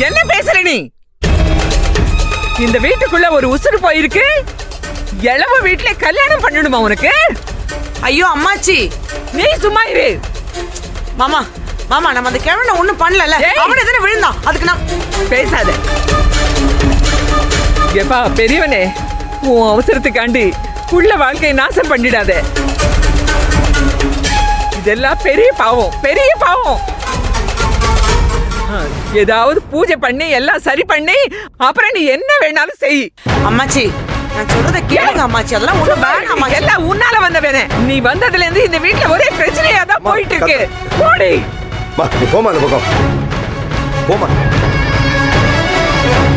என்ன பேசுற நீ? இந்த வீட்டுக்குள்ள ஒரு உசுறு போயிருக்கு. எளவ வீட்டுல கல்யாணம் பண்ணணுமா உனக்கு? ஐயோ அம்மாச்சி, நீ சும்மா இரு. மாமா மாமா, நம்ம அந்த கிழவனை ஒண்ணும் பண்ணல. அவன் எதனா விழுந்தான், அதுக்கு நான் பேசாத. எப்பா பெரியவனே, உன் அவசரத்துக்காண்டி உள்ள வாழ்க்கையை நாசம் பண்ணிடாத. இதெல்லாம் பெரிய பாவம், பெரிய பாவம். ஏதாவது பூஜை பண்ணி எல்லாம் சரி பண்ணி அப்புறம் நீ என்ன வேணாலும் செய். அம்மாச்சி, நான் சொல்றத கேளுங்க அம்மாச்சி. அதெல்லாம் ஒண்ணு வேணாம். எல்லாம் உன்னால வந்தவனே. நீ வந்ததுல இருந்து இந்த வீட்டுல ஒரே பிரச்சனையா தான் போயிட்டு இருக்கு. போடி. நீ போமா, அந்த பக்கம் போமா.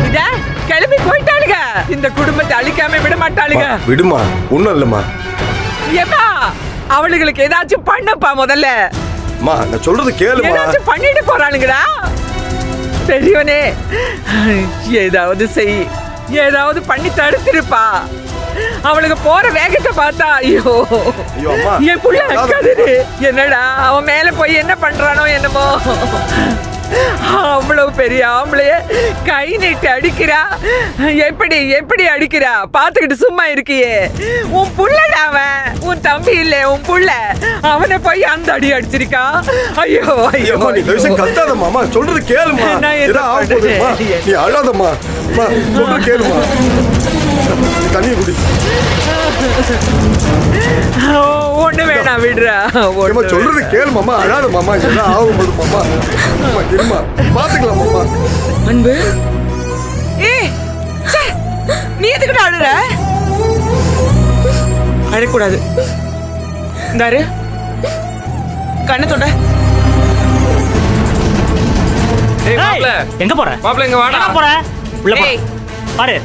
இத கிளம்பி போயிட்டாளுங்க. இந்த குடும்பத்தை அழிக்காம விட மாட்டாளுங்க. விடுமா, ஒண்ணும் இல்லம்மா. ஏப்பா அவளுங்களுக்கு ஏதாச்சும் பண்ணப்பா முதல்ல. மா, நான் சொல்றது கேளுமா. ஏதாச்சும் பண்ணிட்டு போறாளுங்கடா. பெரியவனே, ஏதாவது செய், ஏதாவது பண்ணி தடுத்திருப்பா. அவளுக்கு போற வேகத்தை பார்த்தா ஐயோ என் புள்ள அக்காது. என்னடா அவன் மேல போய் என்ன பண்றானோ என்னமோ. அவ்வளவு பெரிய ஆம்பளைய கை நீட்டு அடிக்கிறா. எப்படி எப்படி அடிக்கிறா பாத்துக்கிட்டு சும்மா இருக்கியே. உன் புள்ளடா அவன், உன் தம்பி இல்ல உன் புள்ள. அவனை போய் அந்த அடி அடிச்சிருக்கா. ஐயோ ஐயோ, கத்தாத மாமா, சொல்றது கேளுமா. நீ அழாதம்மா, சொல்றது கேளுமா. தண்ணி குடி. ஒண்ணு வேணாம், விடுறா. சொல்றது கேளு மாமா, அழாத மாமா. என்ன ஆகும் மாமா, இருமா பாத்துக்கலாம் மாமா. அன்பு, நீ எதுக்கிட்ட அழுற? அழக்கூடாது. இந்தாரு கண்ணை தொட. எங்க போற? மாப்பிள்ள இங்க வாடா. போற உள்ள போ. பாரு,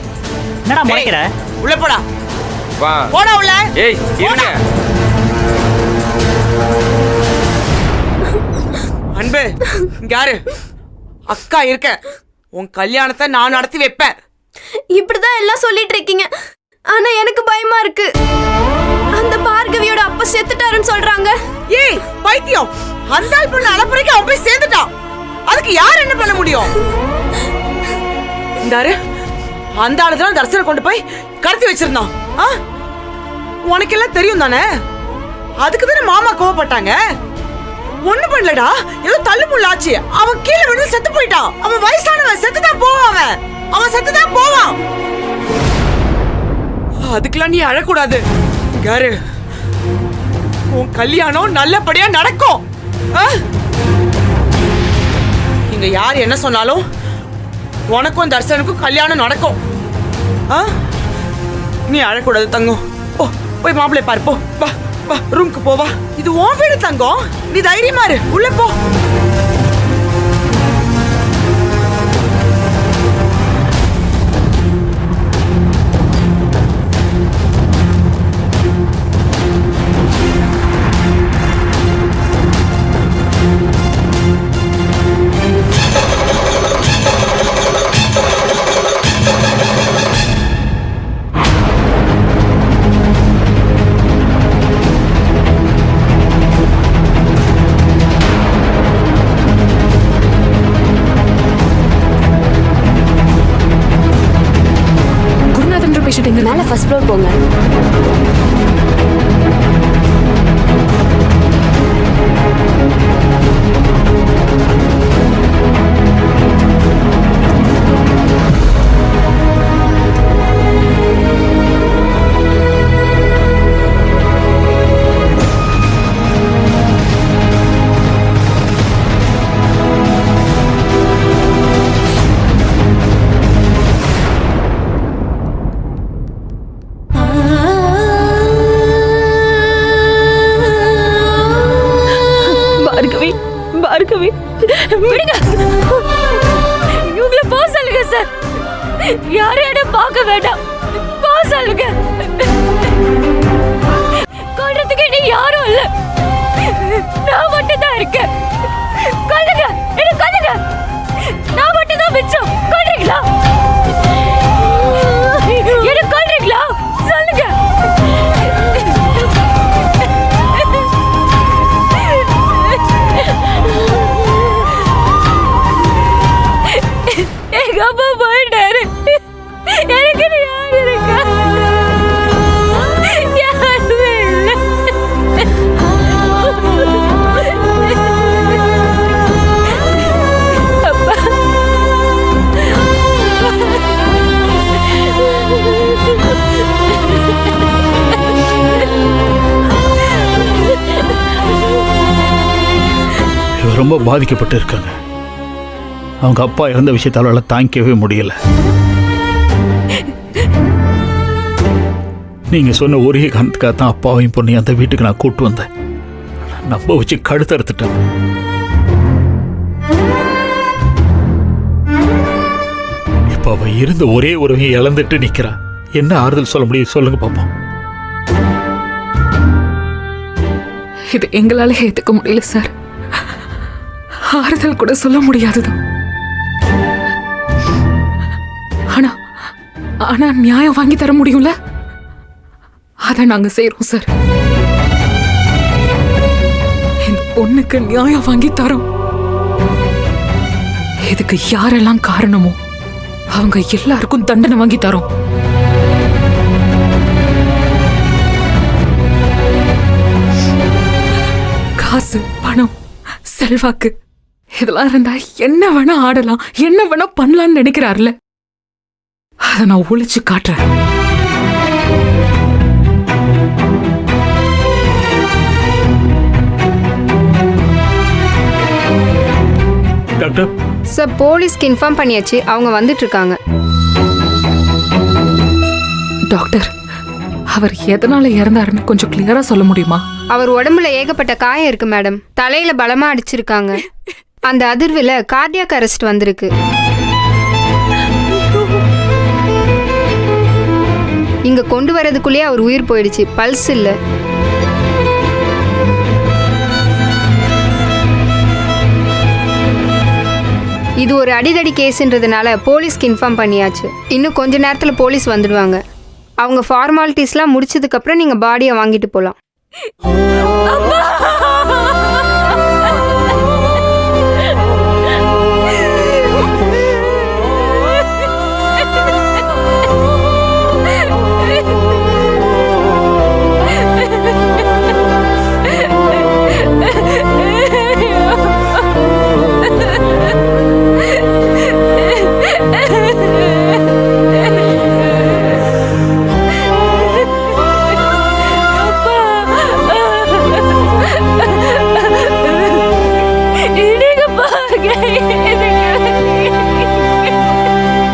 என்னடா முறைக்கிற? உள்ள போடா. வா போடா உள்ள. ஏய் இருங்க. அன்பு, இங்க யாரு? அக்கா இருக்க. உன் கல்யாணத்தை நான் நடத்தி வைப்பேன். இப்படிதான் எல்லாம் சொல்லிட்டு இருக்கீங்க. ஆனா எனக்கு பயமா இருக்கு. அந்த பார்கவியோட அப்பா செத்துட்டாருன்னு சொல்றாங்க. ஏய் பைத்தியம், அந்த ஆள் பொண்ணு அலப்பறைக்கு அவன் போய் சேர்ந்துட்டான். அதுக்கு யார் என்ன பண்ண முடியும்? இந்தாரு, அந்த ஆளுதான் தர்சனை கொண்டு போய் கடத்தி வச்சிருந்தான். உனக்கு எல்லாம் தெரியும் தானே? அதுக்கு தானே மாமா கோவப்பட்டாங்க. ஒண்ணு பண்ணலடா, ஏதோ தள்ளு முள்ளாச்சு. அவன் கீழே விழுந்து செத்து போயிட்டான். அவன் வயசானவன், செத்துதான் போவான். அவன் செத்துதான் போவான். அதுக்கெல்லாம் நீ அழக்கூடாது. யாரு, உன் கல்யாணம் நல்லபடியா நடக்கும். இங்க யார் என்ன சொன்னாலும் உனக்கும் தர்சனுக்கும் கல்யாணம் நடக்கும். நீ அழக்கூடாது தங்கம். போய் மாப்பிள்ளை பாரு, போ. வா வா, ரூமுக்கு போவா. இது உன் வீடு தங்கம். நீ தைரியமா இரு, உள்ள போ. மேல ஃபர்ஸ்ட் ஃப்ளோர் போங்க. பார்கவி, விடுங்க. இவங்களை போக சொல்லுங்க சார். யாரையும் பார்க்க வேண்டாம், போக சொல்லுங்க. கொல்றதுக்கு நீ யாரும் இல்ல, நான் மட்டும் தான் இருக்கேன். கொல்லுங்க, என்ன கொல்லுங்க. நான் மட்டும் தான் மிச்சம். கொல்றீங்களா? என்ன கொல்றீங்களா? சொல்லுங்க. அவங்க ரொம்ப பாதிக்கப்பட்டு இருக்காங்க. அவங்க அப்பா இறந்த விஷயத்தால அவளால தாங்கிக்கவே முடியல. நீங்க சொன்ன ஒரே காரணத்துக்காக தான் அப்பாவையும் பொண்ணையும் அந்த வீட்டுக்கு நான் கூட்டு வந்தேன். நம்ப வச்சு கழுத்தறுத்துட்டேன். இப்ப அவ இருந்த ஒரே உறவையும் இழந்துட்டு நிக்கிறா. என்ன ஆறுதல் சொல்ல முடியும் சொல்லுங்க பாப்போம். இது எங்களால ஏத்துக்க முடியல சார். ஆறுதல் கூட சொல்ல முடியாதுதான். ஆனா ஆனா நியாயம் வாங்கி தர முடியும்ல, அத நாங்க செய்யறோம் சார். இந்த பொண்ணுக்கு நியாயம் வாங்கி தரோம். இதுக்கு யாரெல்லாம் காரணமோ அவங்க எல்லாருக்கும் தண்டனை வாங்கி தரோம். காசு, பணம், செல்வாக்கு இதெல்லாம் இருந்தா என்ன வேணா ஆடலாம், என்ன வேணா பண்ணலாம்னு நினைக்கிறாருல, அத நான் ஒளிச்சு காட்டுறேன். டாக்டர் சார், போலீஸ்க்கு இன்ஃபார்ம் பண்ணியாச்சு, அவங்க வந்துட்டு இருக்காங்க. டாக்டர், அவர் எதனால இறந்தாருன்னு கொஞ்சம் கிளியரா சொல்ல முடியுமா? அவர் உடம்புல ஏகப்பட்ட காயம் இருக்கு மேடம். தலையில பலமா அடிச்சிருக்காங்க. அந்த அதிர்வுல கார்டியாக் அரெஸ்ட் வந்திருக்கு. இங்க கொண்டு வரதுக்குள்ளேயே அவர் உயிர் போயிடுச்சு. பல்ஸ் இல்ல. இது ஒரு அடிதடி கேஸ்ன்றதுனால போலீஸ்க்கு இன்ஃபார்ம் பண்ணியாச்சு. இன்னும் கொஞ்ச நேரத்துல போலீஸ் வந்துடுவாங்க. அவங்க ஃபார்மாலிட்டிஸ்லாம் முடிச்சதுக்கு அப்புறம் நீங்க பாடியை வாங்கிட்டு போலாம்.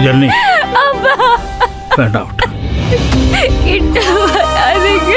ஜெர்னி வேண்டாம். கிட்ட வராதீங்க.